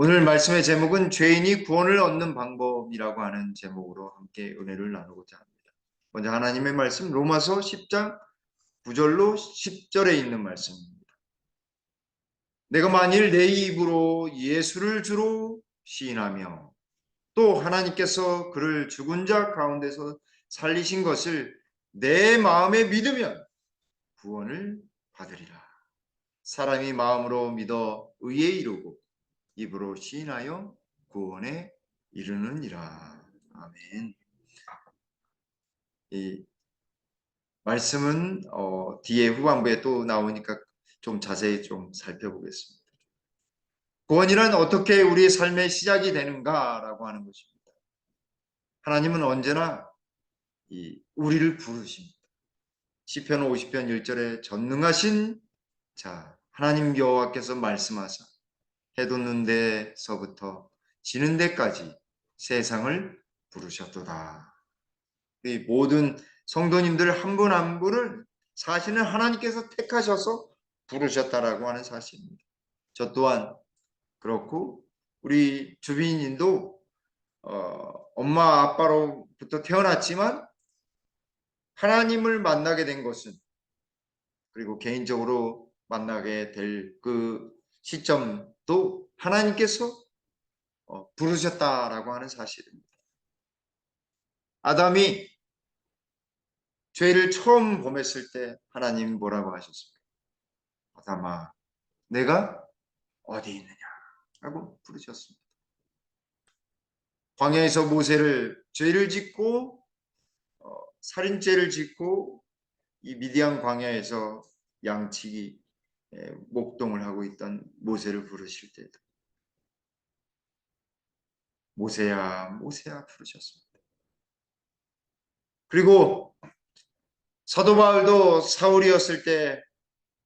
오늘 말씀의 제목은 죄인이 구원을 얻는 방법이라고 하는 제목으로 함께 은혜를 나누고자 합니다. 먼저 하나님의 말씀 로마서 10장 9절로 10절에 있는 말씀입니다. 내가 만일 내 입으로 예수를 주로 시인하며 또 하나님께서 그를 죽은 자 가운데서 살리신 것을 내 마음에 믿으면 구원을 받으리라. 사람이 마음으로 믿어 의에 이르고 입으로 시인하여 구원에 이르느니라. 아멘. 이 말씀은 뒤에 후반부에 또 나오니까 좀 자세히 좀 살펴보겠습니다. 구원이란 어떻게 우리의 삶의 시작이 되는가라고 하는 것입니다. 하나님은 언제나 우리를 부르십니다. 시편 50편 1절에 전능하신 자 하나님 여호와께서 말씀하사 해 돋는 데서부터 지는 데까지 세상을 부르셨도다. 이 모든 성도님들 한 분 한 분을 사실은 하나님께서 택하셔서 부르셨다라고 하는 사실입니다. 저 또한 그렇고 우리 주빈님도 엄마 아빠로부터 태어났지만 하나님을 만나게 된 것은 그리고 개인적으로 만나게 될 그 시점도 하나님께서 부르셨다라고 하는 사실입니다. 아담이 죄를 처음 범했을 때 하나님 뭐라고 하셨습니까? 아담아, 내가 어디 있느냐? 라고 부르셨습니다. 광야에서 모세를 죄를 짓고 살인죄를 짓고 이 미디안 광야에서 양치기 목동을 하고 있던 모세를 부르실 때도 모세야 모세야 부르셨습니다. 그리고 사도 바울도 사울이었을 때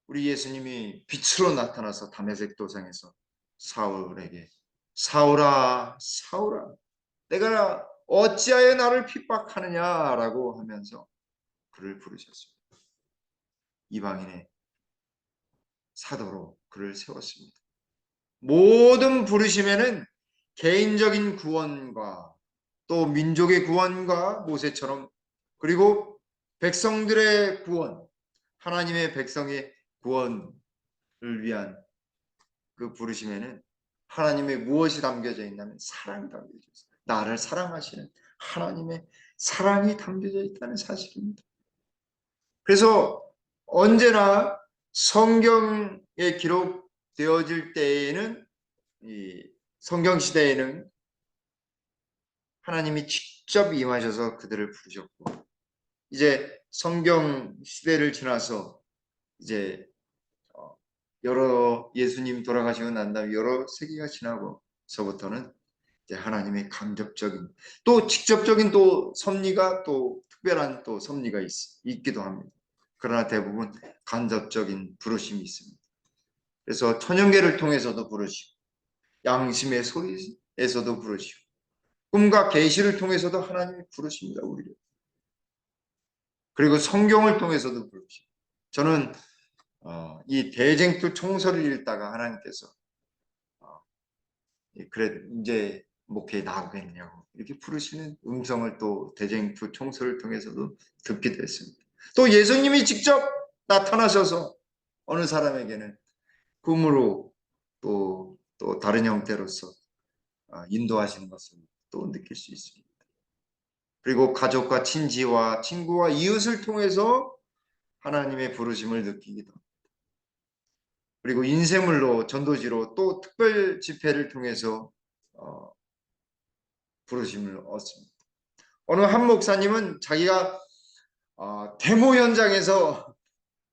우리 예수님이 빛으로 나타나서 다메섹 도상에서 사울에게 사울아 사울아 내가 어찌하여 나를 핍박하느냐라고 하면서 그를 부르셨습니다. 이방인의 사도로 그를 세웠습니다. 모든 부르심에는 개인적인 구원과 또 민족의 구원과 모세처럼 그리고 백성들의 구원, 하나님의 백성의 구원을 위한 그 부르심에는 하나님의 무엇이 담겨져 있냐면 사랑이 담겨져 있어요. 나를 사랑하시는 하나님의 사랑이 담겨져 있다는 사실입니다. 그래서 언제나 성경에 기록되어질 때에는 이 성경 시대에는 하나님이 직접 임하셔서 그들을 부르셨고 이제 성경 시대를 지나서 이제 여러 예수님 돌아가시고 난 다음에 여러 세기가 지나고서부터는 이제 하나님의 간접적인 또 직접적인 또 섭리가 또 특별한 또 섭리가 있기도 합니다. 그러나 대부분 간접적인 부르심이 있습니다. 그래서 천연계를 통해서도 부르시고 양심의 소리에서도 부르시고 꿈과 계시를 통해서도 하나님이 부르십니다. 우리를. 그리고 성경을 통해서도 부르시고 저는 이 대쟁투 총서를 읽다가 하나님께서 그래 이제 목회에 나오겠냐고 이렇게 부르시는 음성을 또 대쟁투 총서를 통해서도 듣게 됐습니다. 또 예수님이 직접 나타나셔서 어느 사람에게는 꿈으로 또 다른 형태로서 인도하시는 것을 또 느낄 수 있습니다. 그리고 가족과 친지와 친구와 이웃을 통해서 하나님의 부르심을 느끼기도 합니다. 그리고 인쇄물로 전도지로 또 특별 집회를 통해서 부르심을 얻습니다. 어느 한 목사님은 자기가 데모 현장에서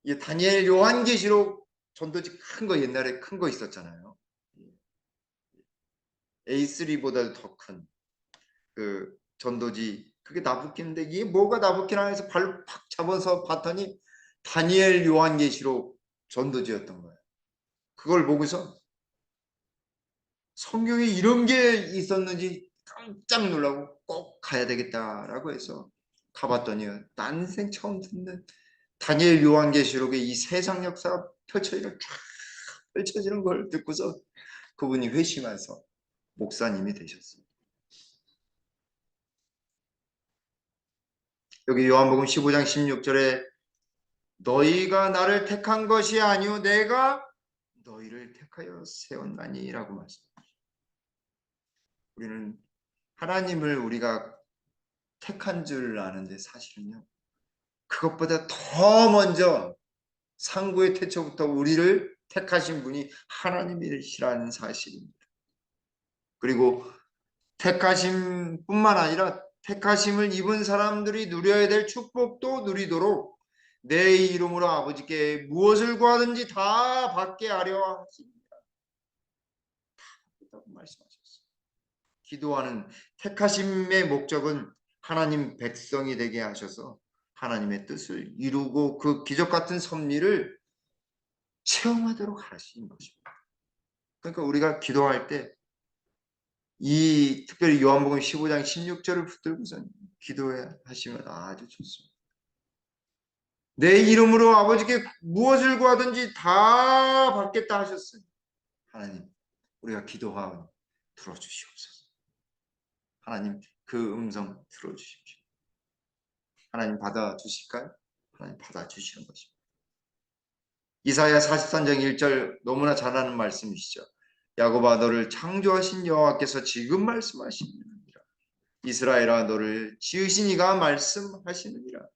이 다니엘 요한계시록 전도지 큰 거 옛날에 큰 거 있었잖아요. A3보다 더 큰 그 전도지 그게 나부끼는데 이게 뭐가 나부끼나 해서 발로 팍 잡아서 봤더니 다니엘 요한계시록 전도지였던 거예요. 그걸 보고서 성경에 이런 게 있었는지 깜짝 놀라고 꼭 가야 되겠다라고 해서 가봤더니 난생 처음 듣는 다니엘 요한계시록의 이 세상 역사가 펼쳐지는 쫙 펼쳐지는 걸 듣고서 그분이 회심해서 목사님이 되셨습니다. 여기 요한복음 15장 16절에 너희가 나를 택한 것이 아니요 내가 너희를 택하여 세웠나니라고 말씀합니다. 우리는 하나님을 우리가 택한 줄 아는데 사실은요, 그것보다 더 먼저 상구의 태초부터 우리를 택하신 분이 하나님이시라는 사실입니다. 그리고 택하심 뿐만 아니라 택하심을 입은 사람들이 누려야 될 축복도 누리도록 내 이름으로 아버지께 무엇을 구하든지 다 받게 하려 하십니다. 라고 말씀하셨어요. 기도하는 택하심의 목적은 하나님 백성이 되게 하셔서 하나님의 뜻을 이루고 그 기적 같은 섭리를 체험하도록 하신 것입니다. 그러니까 우리가 기도할 때 이 특별히 요한복음 15장 16절을 붙들고서 기도하시면 아주 좋습니다. 내 이름으로 아버지께 무엇을 구하든지 다 받겠다 하셨어요. 하나님, 우리가 기도하오니 들어주시옵소서. 하나님, 그 음성 들어주십시오. 하나님 받아주실까요? 하나님 받아주시는 것입니다. 이사야 43장 1절 너무나 잘 아는 말씀이시죠. 야곱아 너를 창조하신 여호와께서 지금 말씀하시느니라. 이스라엘아 너를 지으신 이가 말씀하시느니라.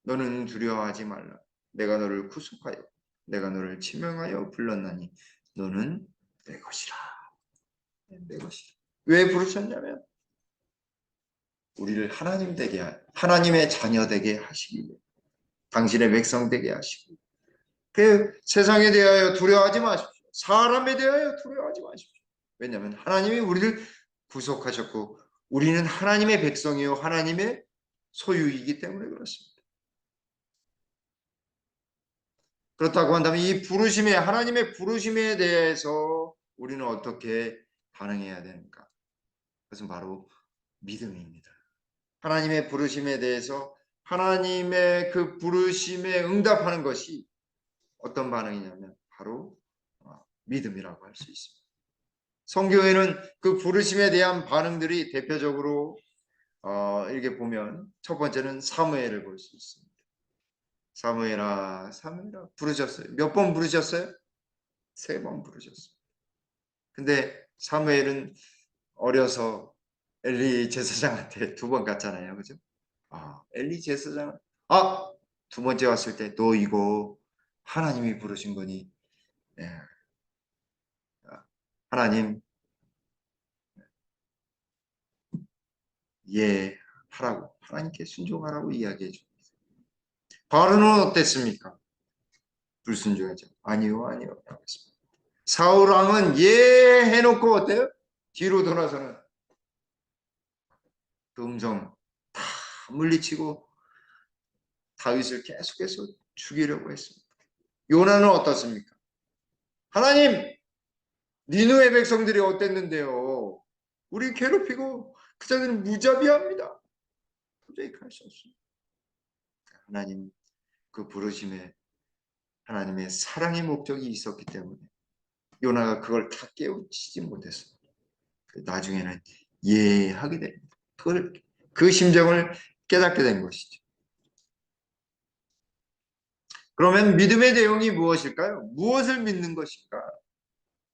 너는 두려워하지 말라. 내가 너를 구속하여 내가 너를 지명하여 불렀나니 너는 내 것이라. 내 것이라. 왜 부르셨냐면 우리를 하나님 되게 하나님의 자녀 되게 하시기 위해 당신의 백성 되게 하시고 그 세상에 대하여 두려워하지 마십시오. 사람에 대하여 두려워하지 마십시오. 왜냐하면 하나님이 우리를 구속하셨고 우리는 하나님의 백성이요 하나님의 소유이기 때문에 그렇습니다. 그렇다고 한다면 이 부르심에 하나님의 부르심에 대해서 우리는 어떻게 반응해야 되는가? 그것은 바로 믿음입니다. 하나님의 부르심에 대해서 하나님의 그 부르심에 응답하는 것이 어떤 반응이냐면 바로 믿음이라고 할 수 있습니다. 성경에는 그 부르심에 대한 반응들이 대표적으로 이렇게 보면 첫 번째는 사무엘을 볼 수 있습니다. 사무엘아 사무엘아 부르셨어요. 몇 번 부르셨어요? 3번 부르셨어요. 근데 사무엘은 어려서 엘리 제사장한테 2번 갔잖아요. 그죠? 엘리 제사장 두 번째 왔을 때 너 이거 하나님이 부르신 거니 예. 하나님 예 하라고 하나님께 순종하라고 이야기해 줍니다. 바로는 어땠습니까? 불순종하죠. 아니요 아니요 하겠습니다. 사울 왕은 예 해놓고 어때요? 뒤로 돌아서는 그 음성 다 물리치고 다윗을 계속해서 죽이려고 했습니다. 요나는 어떻습니까? 하나님 니느웨 백성들이 어땠는데요? 우리 괴롭히고 그자들은 무자비합니다. 도저히 갈 수 없습니다. 하나님 그 부르심에 하나님의 사랑의 목적이 있었기 때문에 요나가 그걸 다 깨우치지 못했습니다. 나중에는 하게 됩니다. 그 심정을 깨닫게 된 것이죠. 그러면 믿음의 내용이 무엇일까요? 무엇을 믿는 것일까?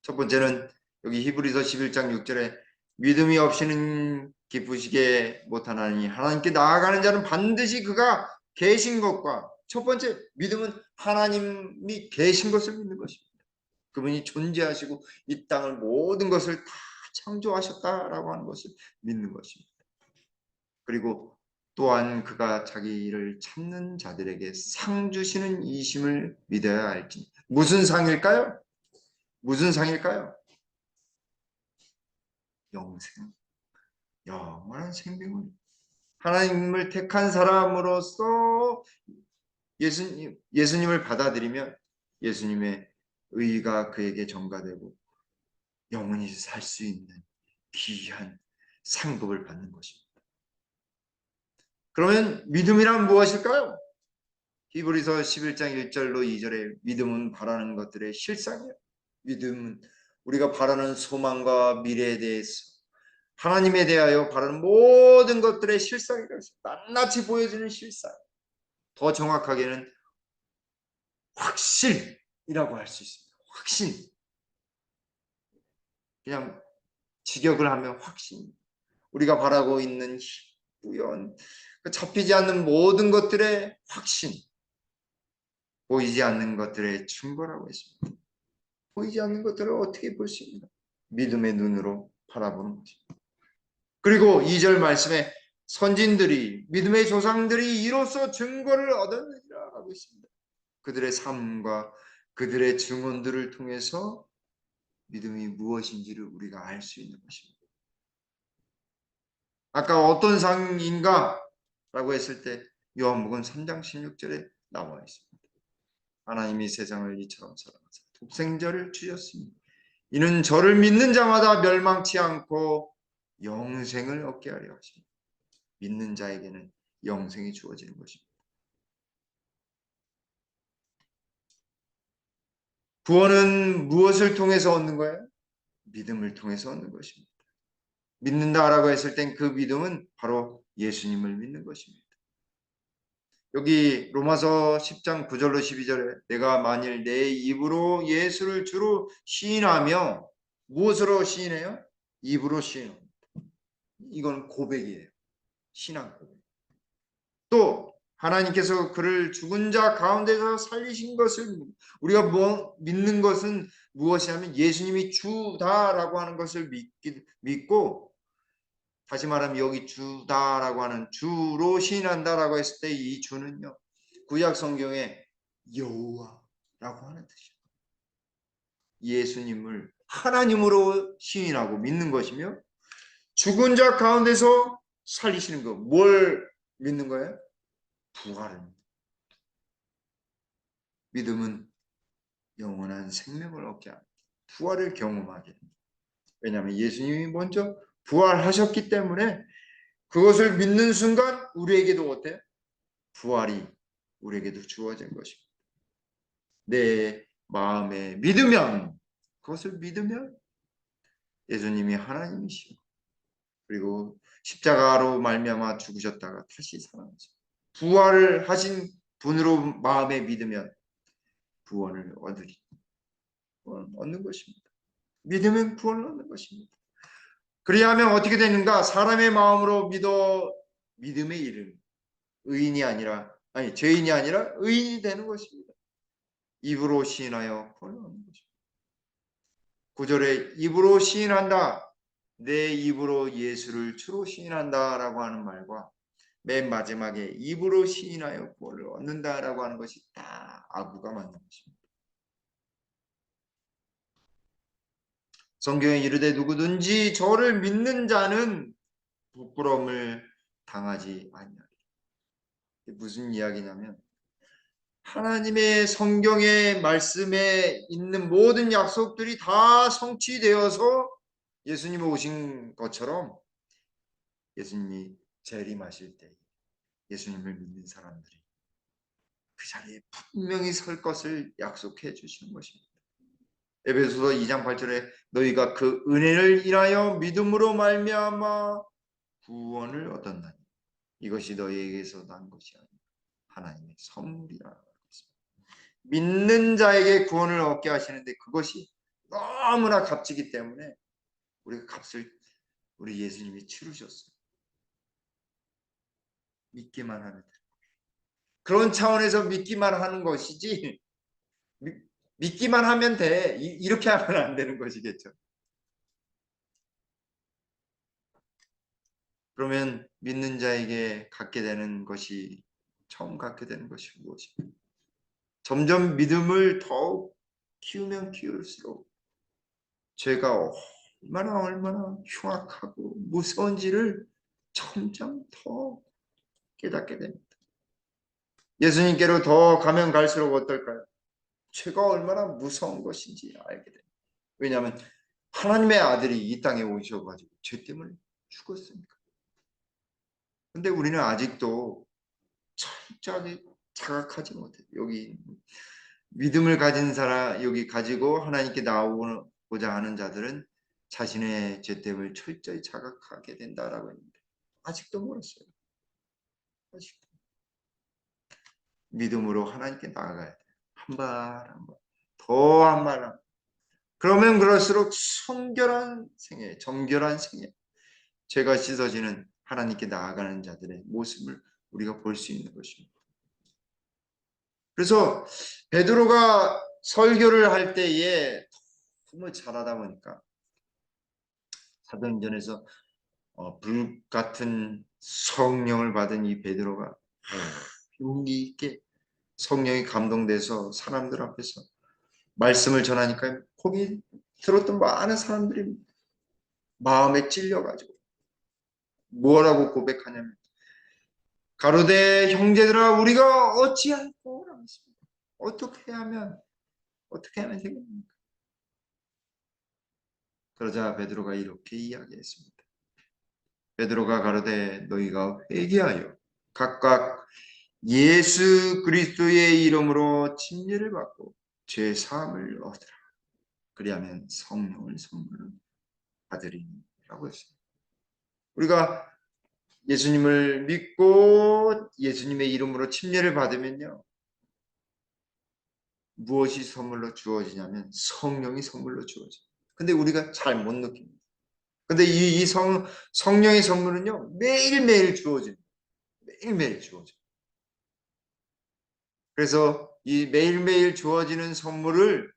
첫 번째는 여기 히브리서 11장 6절에 믿음이 없이는 기쁘시게 못하나니 하나님께 나아가는 자는 반드시 그가 계신 것과 첫 번째 믿음은 하나님이 계신 것을 믿는 것입니다. 그분이 존재하시고 이 땅을 모든 것을 다 창조하셨다라고 하는 것을 믿는 것입니다. 그리고 또한 그가 자기를 찾는 자들에게 상 주시는 이심을 믿어야 할지. 무슨 상일까요? 무슨 상일까요? 영생. 영원한 생명을 하나님을 택한 사람으로서 예수님을 받아들이면 예수님의 의가 그에게 전가되고 영원히 살 수 있는 귀한 상급을 받는 것입니다. 그러면 믿음이란 무엇일까요? 히브리서 11장 1절로 2절에 믿음은 바라는 것들의 실상이에요. 믿음은 우리가 바라는 소망과 미래에 대해서 하나님에 대하여 바라는 모든 것들의 실상이라고 했습니다. 낱낱이 보여주는 실상. 더 정확하게는 확실이라고 할 수 있습니다. 확신. 그냥 직역을 하면 확신. 우리가 바라고 있는 뿌연, 잡히지 않는 모든 것들의 확신. 보이지 않는 것들의 증거라고 했습니다. 보이지 않는 것들을 어떻게 볼 수 있나? 믿음의 눈으로 바라보는 거죠. 그리고 2절 말씀에 선진들이, 믿음의 조상들이 이로써 증거를 얻었느니라 하고 있습니다. 그들의 삶과 그들의 증언들을 통해서 믿음이 무엇인지를 우리가 알 수 있는 것입니다. 아까 어떤 상인가? 라고 했을 때 요한복음 3장 16절에 나와 있습니다. 하나님이 세상을 이처럼 사랑하사 독생자를 주셨으니 이는 저를 믿는 자마다 멸망치 않고 영생을 얻게 하려 하십니다. 믿는 자에게는 영생이 주어지는 것입니다. 구원은 무엇을 통해서 얻는 거예요? 믿음을 통해서 얻는 것입니다. 믿는다라고 했을 땐 그 믿음은 바로 예수님을 믿는 것입니다. 여기 로마서 10장 9절로 12절에 내가 만일 내 입으로 예수를 주로 시인하며 무엇으로 시인해요? 입으로 시인합니다. 이건 고백이에요. 신앙 고백. 또 하나님께서 그를 죽은 자 가운데서 살리신 것을 우리가 믿는 것은 무엇이냐면 예수님이 주다라고 하는 것을 믿고 다시 말하면 여기 주다라고 하는 주로 시인한다라고 했을 때 이 주는요. 구약 성경에 여호와라고 하는 뜻이에요. 예수님을 하나님으로 시인하고 믿는 것이며 죽은 자 가운데서 살리시는 것. 뭘 믿는 거예요? 부활을. 믿음은 영원한 생명을 얻게 합니다. 부활을 경험하게 합니다. 왜냐하면 예수님이 먼저 부활하셨기 때문에 그것을 믿는 순간 우리에게도 어때요? 부활이 우리에게도 주어진 것입니다. 내 마음에 믿으면 그것을 믿으면 예수님이 하나님이시고 그리고 십자가로 말미암아 죽으셨다가 다시 살아나서 부활을 하신 분으로 마음에 믿으면 구원을 얻으리. 구원을 얻는 것입니다. 믿으면 구원을 얻는 것입니다. 그리하면 어떻게 되는가? 사람의 마음으로 믿어 믿음의 이름 의인이 아니라 죄인이 아니라 의인이 되는 것입니다. 입으로 시인하여 구원을 얻는 것입니다. 9절에 입으로 시인한다. 내 입으로 예수를 주로 시인한다라고 하는 말과 맨 마지막에 입으로 시인하여 구원을 얻는다라고 하는 것이 다 아구가 맞는 것입니다. 성경에 이르되 누구든지 저를 믿는 자는 부끄러움을 당하지 아니하리라. 무슨 이야기냐면 하나님의 성경의 말씀에 있는 모든 약속들이 다 성취되어서 예수님이 오신 것처럼 예수님이 재림하실 때 예수님을 믿는 사람들이 그 자리에 분명히 설 것을 약속해 주시는 것입니다. 에베소서 2장 8절에 너희가 그 은혜를 인하여 믿음으로 말미암아 구원을 얻었나니 이것이 너희에게서 난 것이 아니라 하나님의 선물이라. 믿는 자에게 구원을 얻게 하시는데 그것이 너무나 값지기 때문에 우리가 값을 우리 예수님이 치르셨어요. 믿기만 하면 돼. 그런 차원에서 믿기만 하는 것이지 믿기만 하면 돼. 이렇게 하면 안 되는 것이겠죠. 그러면 믿는 자에게 갖게 되는 것이 처음 갖게 되는 것이 무엇입니까? 점점 믿음을 더욱 키우면 키울수록 죄가 얼마나 흉악하고 무서운지를 점점 더 깨닫게 됩니다. 예수님께로 더 가면 갈수록 어떨까요? 죄가 얼마나 무서운 것인지 알게 됩니다. 왜냐하면 하나님의 아들이 이 땅에 오셔가지고 죄 때문에 죽었으니까. 근데 우리는 아직도 철저하게 자각하지 못해요. 여기 믿음을 가진 사람, 여기 가지고 하나님께 나오고자 하는 자들은 자신의 죄됨을 철저히 자각하게 된다라고 했는데 아직도 멀었어요. 아직도 믿음으로 하나님께 나아가야 돼요. 한 발 한 발, 더 한 발 한 발. 그러면 그럴수록 성결한 생애, 정결한 생애, 죄가 씻어지는 하나님께 나아가는 자들의 모습을 우리가 볼 수 있는 것입니다. 그래서 베드로가 설교를 할 때에 너무 잘하다 보니까 사도행전에서 불 같은 성령을 받은 이 베드로가 용기 있게 성령이 감동돼서 사람들 앞에서 말씀을 전하니까 거기 들었던 많은 사람들이 마음에 찔려가지고 뭐라고 고백하냐면 가로되 형제들아 우리가 어찌할꼬 라고 했습니다. 어떻게 하면 되겠습니까? 그러자 베드로가 이렇게 이야기했습니다. 베드로가 가로되 너희가 회개하여 각각 예수 그리스도의 이름으로 침례를 받고 죄 사함을 얻으라. 그리하면 성령을 선물로 받으리라고 했습니다. 우리가 예수님을 믿고 예수님의 이름으로 침례를 받으면요. 무엇이 선물로 주어지냐면 성령이 선물로 주어져요. 근데 우리가 잘 못 느낍니다. 근데 이 성령의 선물은요. 매일매일 주어집니다. 매일매일 주어져요. 그래서 이 매일매일 주어지는 선물을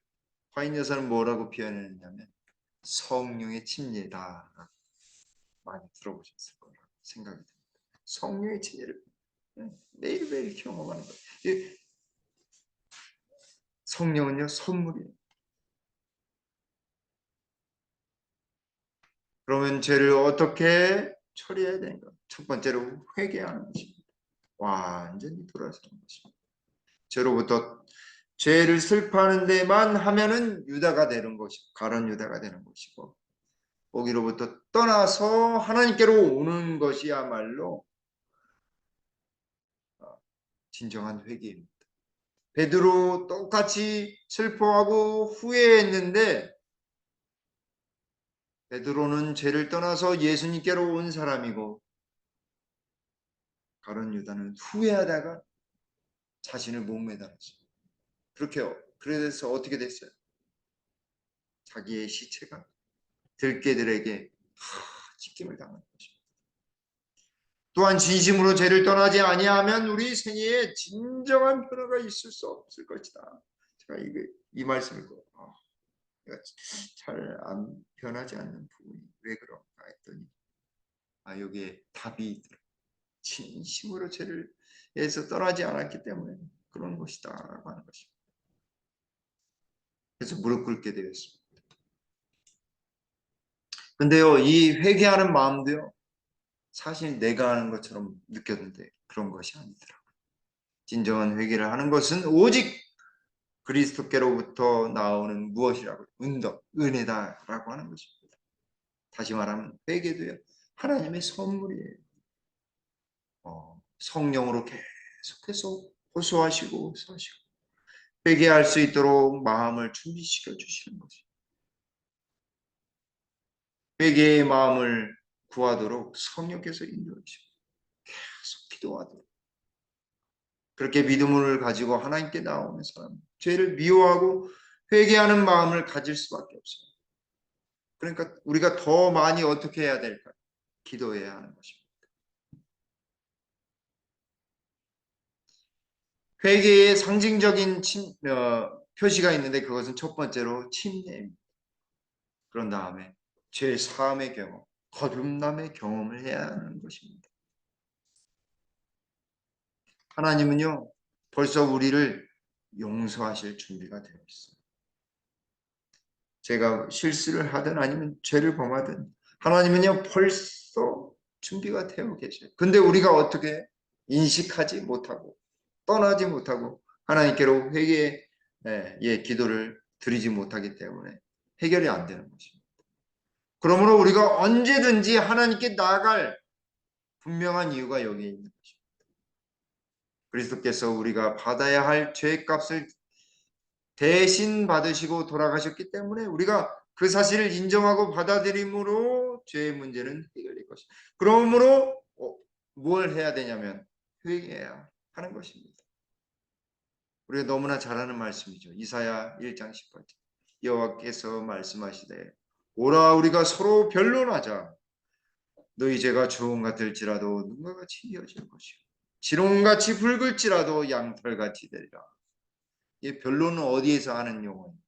화인 여사는 뭐라고 표현했냐면 성령의 침례다. 많이 들어보셨을 거라고 생각이 듭니다. 성령의 침례를 매일매일 경험하는 거예요. 성령은요 선물이에요. 그러면 죄를 어떻게 처리해야 되는가? 첫 번째로 회개하는 것입니다. 완전히 돌아서는 것입니다. 죄로부터 죄를 슬퍼하는 데만 하면은 유다가 되는 것이고 가론 유다가 되는 것이고 거기로부터 떠나서 하나님께로 오는 것이야말로 진정한 회개입니다. 베드로 똑같이 슬퍼하고 후회했는데 베드로는 죄를 떠나서 예수님께로 온 사람이고 가룟 유다는 후회하다가 자신을 목매달았어요. 그래서 어떻게 됐어요? 자기의 시체가 들깨들에게 찢김을 당한 것입니다. 또한 진심으로 죄를 떠나지 아니하면 우리 생애에 진정한 변화가 있을 수 없을 것이다. 제가 이 말씀을 잘 변하지 않는 부분이 왜 그런가 했더니 여기에 답이 있더라고요. 진심으로 죄를 해서 떠나지 않았기 때문에 그런 것이다 라고 하는 것입니다. 그래서 무릎 꿇게 되었습니다. 근데요 이 회개하는 마음도요 사실 내가 하는 것처럼 느꼈는데 그런 것이 아니더라고요. 진정한 회개를 하는 것은 오직 그리스도께로부터 나오는 무엇이라고 은덕, 은혜다라고 하는 것입니다. 다시 말하면 회개도요 하나님의 선물이에요. 성령으로 계속해서 호소하시고 사시고 회개할 수 있도록 마음을 준비시켜 주시는 거죠. 회개의 마음을 구하도록 성령께서 인도해 주시고 계속 기도하도록 그렇게 믿음을 가지고 하나님께 나오는 사람 죄를 미워하고 회개하는 마음을 가질 수밖에 없어요. 그러니까 우리가 더 많이 어떻게 해야 될까요? 기도해야 하는 것입니다. 회개의 상징적인 표시가 있는데 그것은 첫 번째로 침례입니다. 그런 다음에 죄 사함의 경험, 거듭남의 경험을 해야 하는 것입니다. 하나님은요 벌써 우리를 용서하실 준비가 되어 있어요. 제가 실수를 하든 아니면 죄를 범하든 하나님은요 벌써 준비가 되어 계셔요. 근데 우리가 어떻게 인식하지 못하고 떠나지 못하고 하나님께로 회개의 기도를 드리지 못하기 때문에 해결이 안 되는 것입니다. 그러므로 우리가 언제든지 하나님께 나아갈 분명한 이유가 여기에 있는 것입니다. 그리스도께서 우리가 받아야 할 죄값을 대신 받으시고 돌아가셨기 때문에 우리가 그 사실을 인정하고 받아들임으로 죄의 문제는 해결될 것이다. 그러므로 뭘 해야 되냐면 회개해야 하는 것입니다. 우리가 너무나 잘 아는 말씀이죠. 이사야 1장 18절. 여호와께서 말씀하시되 오라 우리가 서로 변론하자. 너희 죄가 주홍 같을지라도 눈과 같이 이어질 것이요 지롱같이 붉을지라도 양털같이 되리라. 이 변론은 어디에서 하는 용어입니까?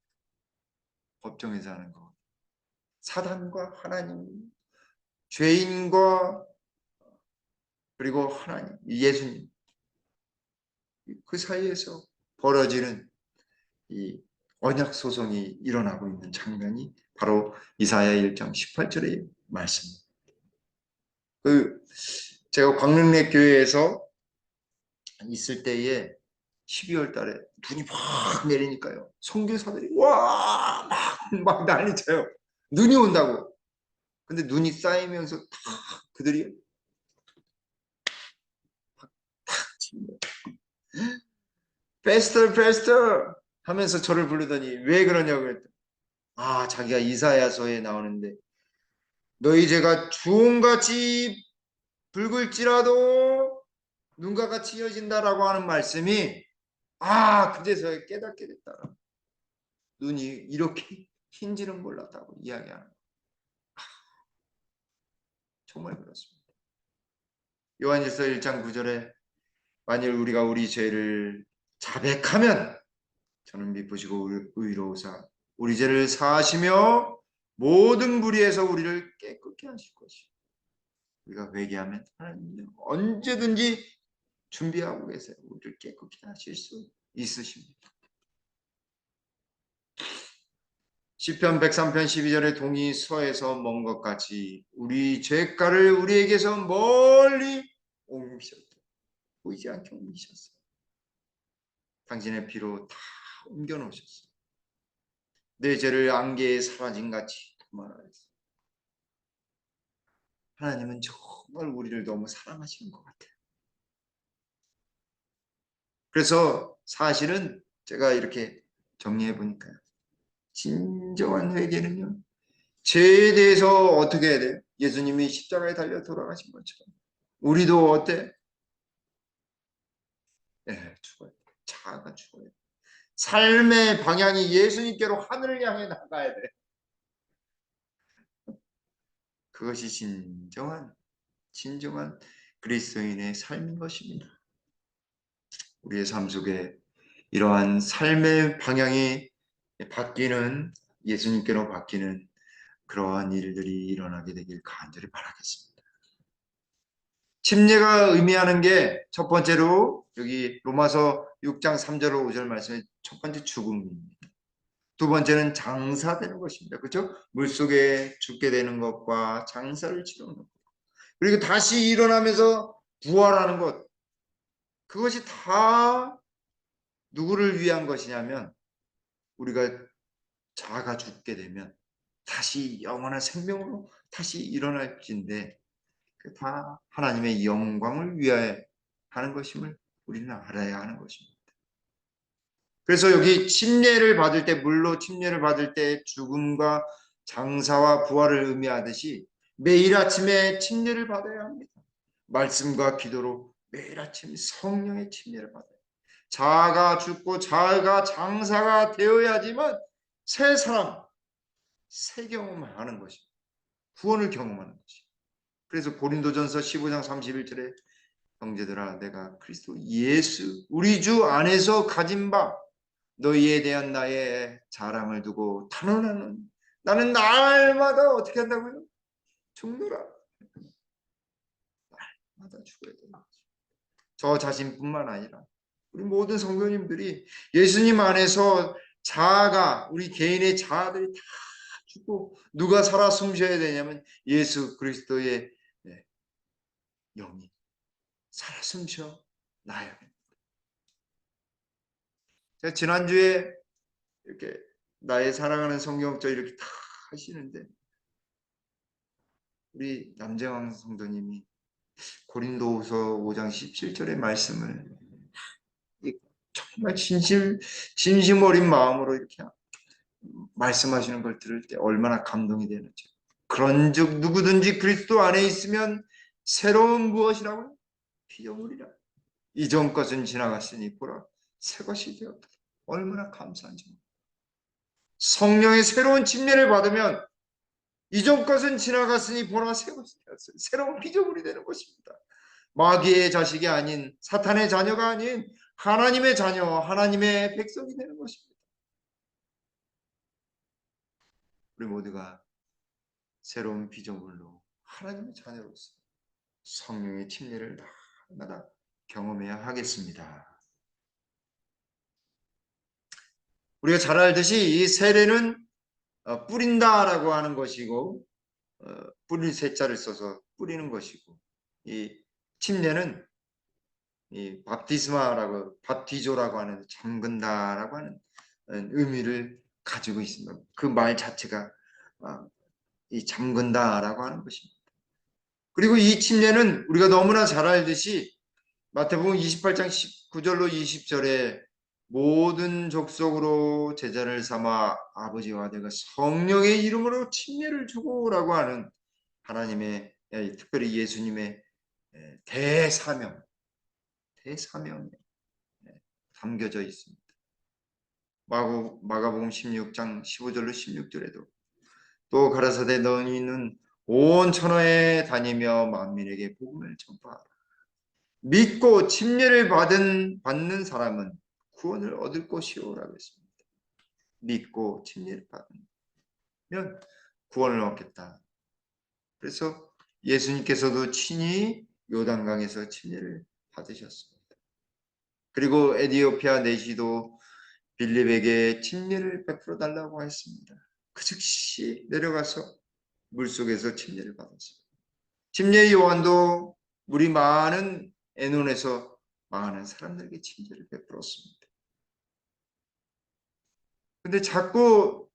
법정에서 하는 거. 사단과 하나님, 죄인과 그리고 하나님, 예수님 그 사이에서 벌어지는 이 언약 소송이 일어나고 있는 장면이 바로 이사야 1장 18절의 말씀입니다. 제가 광릉내 교회에서 있을 때에 12월 달에 눈이 막 내리니까요. 선교사들이 막 난리쳐요. 눈이 온다고. 근데 눈이 쌓이면서 다 그들이 페스터 하면서 저를 부르더니 왜 그러냐고 그랬더니 자기가 이사야서에 나오는데 너희 죄가 주홍같이 붉을지라도 눈과 같이 이어진다라고 하는 말씀이 그제서야 깨닫게 됐다. 눈이 이렇게 흰지는 몰랐다고 이야기하는 거예요. 정말 그렇습니다. 요한일서 1장 9절에 만일 우리가 우리 죄를 자백하면 저는 미쁘시고 의로우사 우리 죄를 사하시며 모든 불의에서 우리를 깨끗게 하실 것이요. 우리가 회개하면 하나님은 언제든지 준비하고 계세요. 우리를 깨끗게 하실 수 있으십니다. 시편 103편 12절에 동이 서에서 먼 것 같이 우리 죄가를 우리에게서 멀리 옮기셨다. 보이지 않게 옮기셨어요. 당신의 피로 다 옮겨 놓으셨어요. 내 죄를 안개에 사라진 같이 도말하였어요. 하나님은 정말 우리를 너무 사랑하시는 것 같아요. 그래서 사실은 제가 이렇게 정리해 보니까요. 진정한 회개는요. 죄에 대해서 어떻게 해야 돼요? 예수님이 십자가에 달려 돌아가신 것처럼. 우리도 어때? 죽어요. 자아가 죽어요. 삶의 방향이 예수님께로 하늘을 향해 나가야 돼. 그것이 진정한 그리스도인의 삶인 것입니다. 우리의 삶 속에 이러한 삶의 방향이 바뀌는 예수님께로 바뀌는 그러한 일들이 일어나게 되길 간절히 바라겠습니다. 침례가 의미하는 게 첫 번째로 여기 로마서 6장 3절 5절 말씀에 첫 번째 죽음입니다. 두 번째는 장사되는 것입니다. 그렇죠? 물속에 죽게 되는 것과 장사를 치르는 것. 그리고 다시 일어나면서 부활하는 것. 그것이 다 누구를 위한 것이냐면 우리가 자아가 죽게 되면 다시 영원한 생명으로 다시 일어날진데 다 하나님의 영광을 위하여 하는 것임을 우리는 알아야 하는 것입니다. 그래서 여기 침례를 받을 때 물로 침례를 받을 때 죽음과 장사와 부활을 의미하듯이 매일 아침에 침례를 받아야 합니다. 말씀과 기도로 매일 아침 성령의 침례를 받아요. 자아가 죽고 자아가 장사가 되어야지만 새 사람, 새 경험을 하는 것입니다. 구원을 경험하는 것입니다. 그래서 고린도전서 15장 31절에 형제들아 내가 그리스도 예수 우리 주 안에서 가진 바 너희에 대한 나의 자랑을 두고 탄원하는 나는 날마다 어떻게 한다고요? 죽노라. 날마다 죽어야 되는 거죠. 저 자신뿐만 아니라 우리 모든 성도님들이 예수님 안에서 자아가 우리 개인의 자아들이 다 죽고 누가 살아 숨쉬어야 되냐면 예수 그리스도의 영이 살아 숨쉬어 나야 됩니다. 제가 지난주에 이렇게 나의 사랑하는 성경적 이렇게 다 하시는데 우리 남재왕 성도님이 고린도후서 5장 17절의 말씀을 정말 진심 어린 마음으로 이렇게 말씀하시는 걸 들을 때 얼마나 감동이 되는지. 그런즉 누구든지 그리스도 안에 있으면 새로운 무엇이라고요? 피조물이라. 이전 것은 지나갔으니 보라 새 것이 되었다. 얼마나 감사한지. 성령의 새로운 침례를 받으면 이전 것은 지나갔으니 보라 새 것이 되었어요. 새로운 피조물이 되는 것입니다. 마귀의 자식이 아닌 사탄의 자녀가 아닌 하나님의 자녀, 하나님의 백성이 되는 것입니다. 우리 모두가 새로운 피조물로 하나님의 자녀로서 성령의 침례를 날마다 경험해야 하겠습니다. 우리가 잘 알듯이 이 세례는 뿌린다라고 하는 것이고 뿌릴 세자를 써서 뿌리는 것이고 이 침례는 이 밥디스마라고 밥디조라고 하는 잠근다라고 하는 의미를 가지고 있습니다. 그 말 자체가 이 잠근다라고 하는 것입니다. 그리고 이 침례는 우리가 너무나 잘 알듯이 마태복음 28장 19절로 20절에 모든 족속으로 제자를 삼아 아버지와 아들과 성령의 이름으로 침례를 주고라고 하는 하나님의 특별히 예수님의 대사명에 담겨져 있습니다. 마가복음 16장 15절로 16절에도 또 가라사대 너희는 온 천하에 다니며 만민에게 복음을 전파하라. 믿고 침례를 받는 사람은 구원을 얻을 것이오라고 했습니다. 믿고 침례를 받으면 구원을 얻겠다. 그래서 예수님께서도 친히 요단강에서 침례를 받으셨습니다. 그리고 에디오피아 내시도 빌립에게 침례를 베풀어 달라고 했습니다. 그 즉시 내려가서 물속에서 침례를 받았습니다. 침례 요한도 물이 많은 에논에서 많은 사람들에게 침례를 베풀었습니다. 근데 자꾸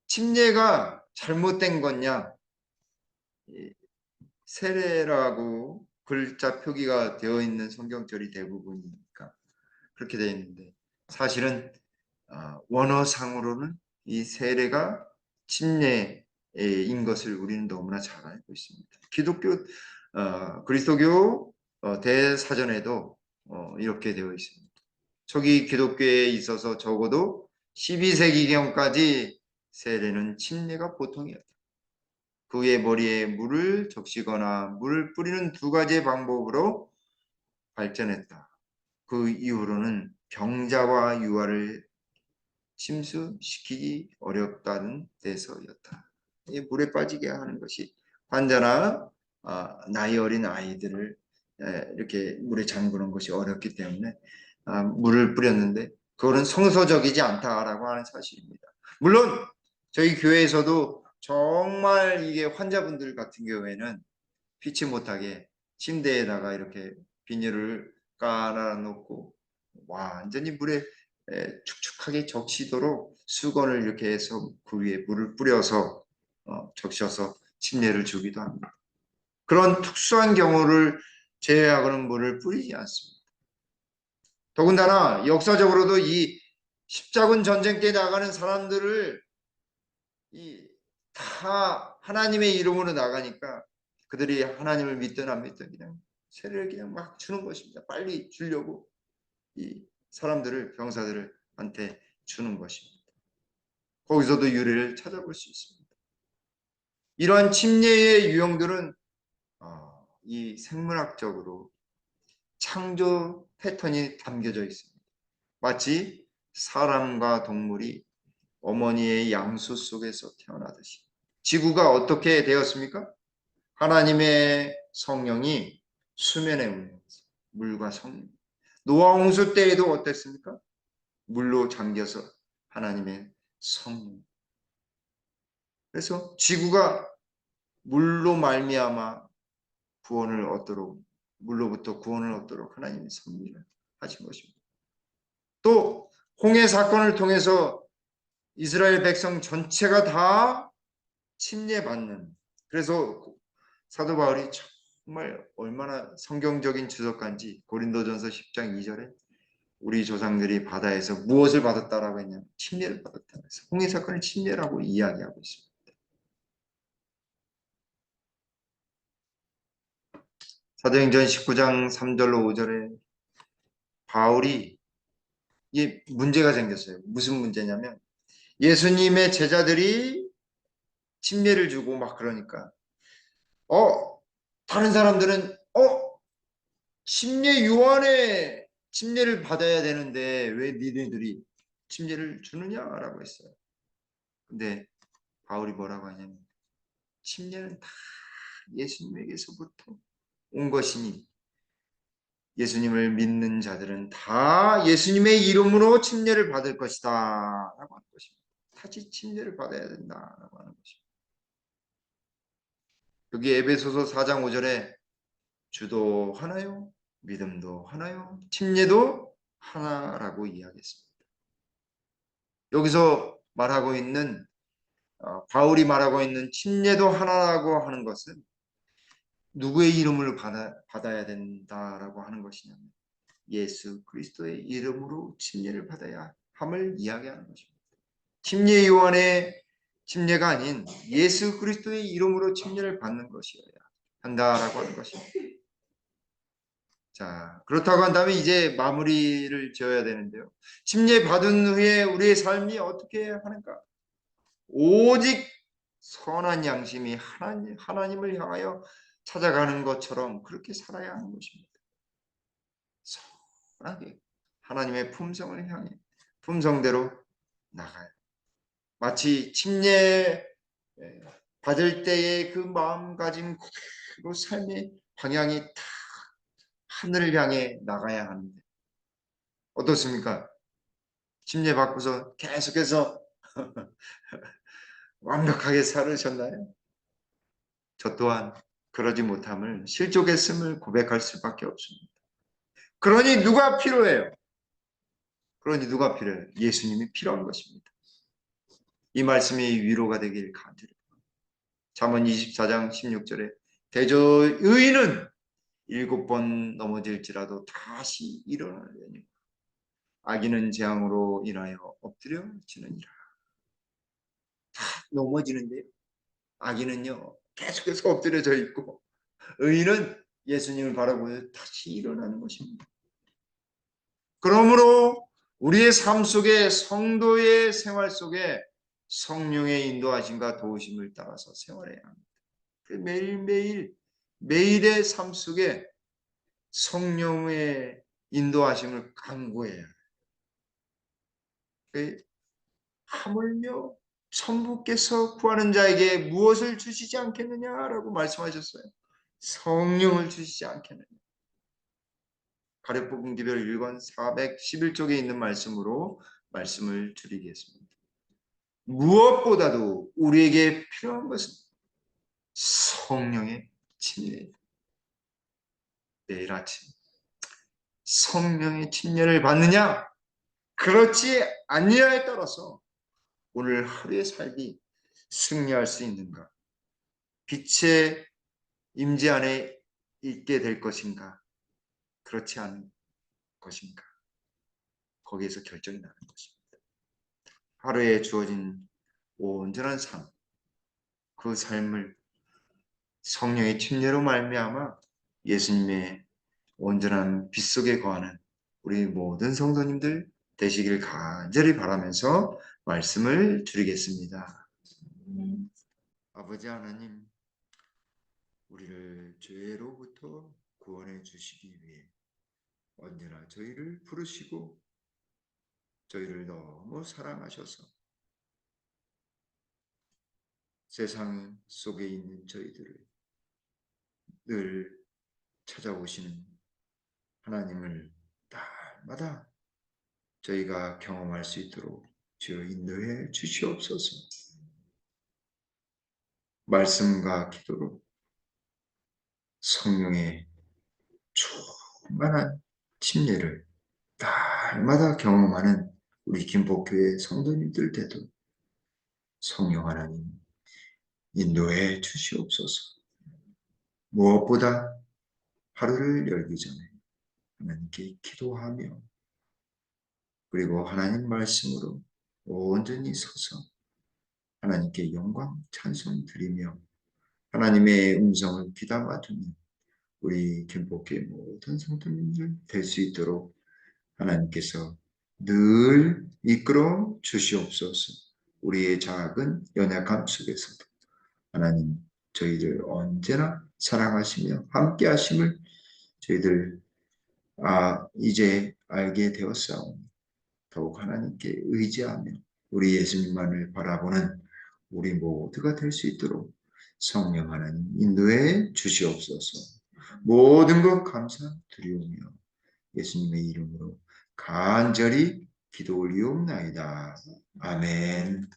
침례가 잘못된 거냐? 세례라고 글자 표기가 되어 있는 성경절이 대부분이니까 그렇게 되어 있는데 사실은 원어상으로는 이 세례가 침례인 것을 우리는 너무나 잘 알고 있습니다. 기독교 그리스도교 대사전에도 이렇게 되어 있습니다. 초기 기독교에 있어서 적어도 12세기경까지 세례는 침례가 보통이었다. 그의 머리에 물을 적시거나 물을 뿌리는 두 가지의 방법으로 발전했다. 그 이후로는 병자와 유아를 침수시키기 어렵다는 데서였다. 물에 빠지게 하는 것이 환자나 나이 어린 아이들을 이렇게 물에 잠그는 것이 어렵기 때문에 물을 뿌렸는데 그거는 성서적이지 않다라고 하는 사실입니다. 물론 저희 교회에서도 정말 이게 환자분들 같은 경우에는 피치 못하게 침대에다가 이렇게 비닐을 깔아놓고 완전히 물에 축축하게 적시도록 수건을 이렇게 해서 그 위에 물을 뿌려서 적셔서 침례를 주기도 합니다. 그런 특수한 경우를 제외하고는 물을 뿌리지 않습니다. 더군다나 역사적으로도 이 십자군 전쟁 때 나가는 사람들을 다 하나님의 이름으로 나가니까 그들이 하나님을 믿든 안 믿든 그냥 세례를 그냥 막 주는 것입니다. 빨리 주려고 이 사람들을 병사들한테 주는 것입니다. 거기서도 유래를 찾아볼 수 있습니다. 이러한 침례의 유형들은 이 생물학적으로 창조 패턴이 담겨져 있습니다. 마치 사람과 동물이 어머니의 양수 속에서 태어나듯이 지구가 어떻게 되었습니까? 하나님의 성령이 수면에 운행해서 물과 성령. 노아 홍수 때에도 어땠습니까? 물로 잠겨서 하나님의 성령. 그래서 지구가 물로 말미암아 구원을 얻도록 물로부터 구원을 얻도록 하나님이 섭리를 하신 것입니다. 또 홍해 사건을 통해서 이스라엘 백성 전체가 다 침례받는 그래서 사도 바울이 정말 얼마나 성경적인 주석가인지 고린도전서 10장 2절에 우리 조상들이 바다에서 무엇을 받았다라고 했냐면 침례를 받았다고 해서 홍해 사건을 침례라고 이야기하고 있습니다. 사도행전 19장 3절로 5절에 바울이 이 문제가 생겼어요. 무슨 문제냐면 예수님의 제자들이 침례를 주고 막 그러니까 다른 사람들은 침례 요한의 침례를 받아야 되는데 왜 니네들이 침례를 주느냐라고 했어요. 근데 바울이 뭐라고 하냐면 침례는 다 예수님에게서부터 온 것이니 예수님을 믿는 자들은 다 예수님의 이름으로 침례를 받을 것이다 라고 하는 것입니다. 다시 침례를 받아야 된다라고 하는 것입니다. 여기 에베소서 4장 5절에 주도 하나요? 믿음도 하나요? 침례도 하나라고 이야기했습니다. 여기서 말하고 있는 바울이 말하고 있는 침례도 하나라고 하는 것은 누구의 이름을 받아야 된다라고 하는 것이냐면 예수 그리스도의 이름으로 침례를 받아야 함을 이야기하는 것입니다. 침례 요한의 침례가 아닌 예수 그리스도의 이름으로 침례를 받는 것이어야 한다라고 하는 것입니다. 자, 그렇다고 한다면 이제 마무리를 지어야 되는데요. 침례 받은 후에 우리의 삶이 어떻게 하는가? 오직 선한 양심이 하나님을 향하여 찾아가는 것처럼 그렇게 살아야 하는 것입니다. 선하게 하나님의 품성을 향해 품성대로 나가요. 마치 침례 받을 때의 그 마음가짐 그리고 삶의 방향이 다 하늘을 향해 나가야 하는데 어떻습니까? 침례 받고서 계속해서 완벽하게 살으셨나요? 저 또한 그러지 못함을 실족했음을 고백할 수밖에 없습니다. 그러니 누가 필요해요? 그러니 누가 필요해요? 예수님이 필요한 것입니다. 이 말씀이 위로가 되길 간절히 잠언 24장 16절에 대저 의인은 7번 넘어질지라도 다시 일어나려니 악인은 재앙으로 인하여 엎드려지느니라. 다 넘어지는데요. 악인은요 계속해서 엎드려져 있고 의인은 예수님을 바라보며 다시 일어나는 것입니다. 그러므로 우리의 삶 속에 성도의 생활 속에 성령의 인도하심과 도우심을 따라서 생활해야 합니다. 매일매일 매일의 삶 속에 성령의 인도하심을 간구해야 해요. 하물며 천부께서 구하는 자에게 무엇을 주시지 않겠느냐라고 말씀하셨어요. 성령을 주시지 않겠느냐. 가룟복음기별 1권 411쪽에 있는 말씀으로 말씀을 드리겠습니다. 무엇보다도 우리에게 필요한 것은 성령의 침례입니다. 내일 아침 성령의 침례를 받느냐 그렇지 않느냐에 따라서 오늘 하루의 삶이 승리할 수 있는가 빛의 임재 안에 있게 될 것인가 그렇지 않은 것인가 거기에서 결정이 나는 것입니다. 하루에 주어진 온전한 삶 그 삶을 성령의 침례로 말미암아 예수님의 온전한 빛 속에 거하는 우리 모든 성도님들 되시길 간절히 바라면서 말씀을 드리겠습니다. 아버지 하나님, 우리를 죄로부터 구원해 주시기 위해 언제나 저희를 부르시고 저희를 너무 사랑하셔서 세상 속에 있는 저희들을 늘 찾아오시는 하나님을 날마다 저희가 경험할 수 있도록 주여 인도해 주시옵소서. 말씀과 기도로 성령의 충만한 침례를 날마다 경험하는 우리 김포교회 성도님들 되도 성령 하나님 인도해 주시옵소서. 무엇보다 하루를 열기 전에 하나님께 기도하며 그리고 하나님 말씀으로 온전히 서서 하나님께 영광 찬송 드리며 하나님의 음성을 귀담아 듣는 우리 김복교의 모든 성도님들 될 수 있도록 하나님께서 늘 이끌어 주시옵소서. 우리의 작은 연약함 속에서도 하나님 저희들 언제나 사랑하시며 함께 하심을 저희들 이제 알게 되었사오니 더욱 하나님께 의지하며 우리 예수님만을 바라보는 우리 모두가 될 수 있도록 성령 하나님 인도해 주시옵소서. 모든 것 감사드리오며 예수님의 이름으로 간절히 기도 올리옵나이다. 아멘.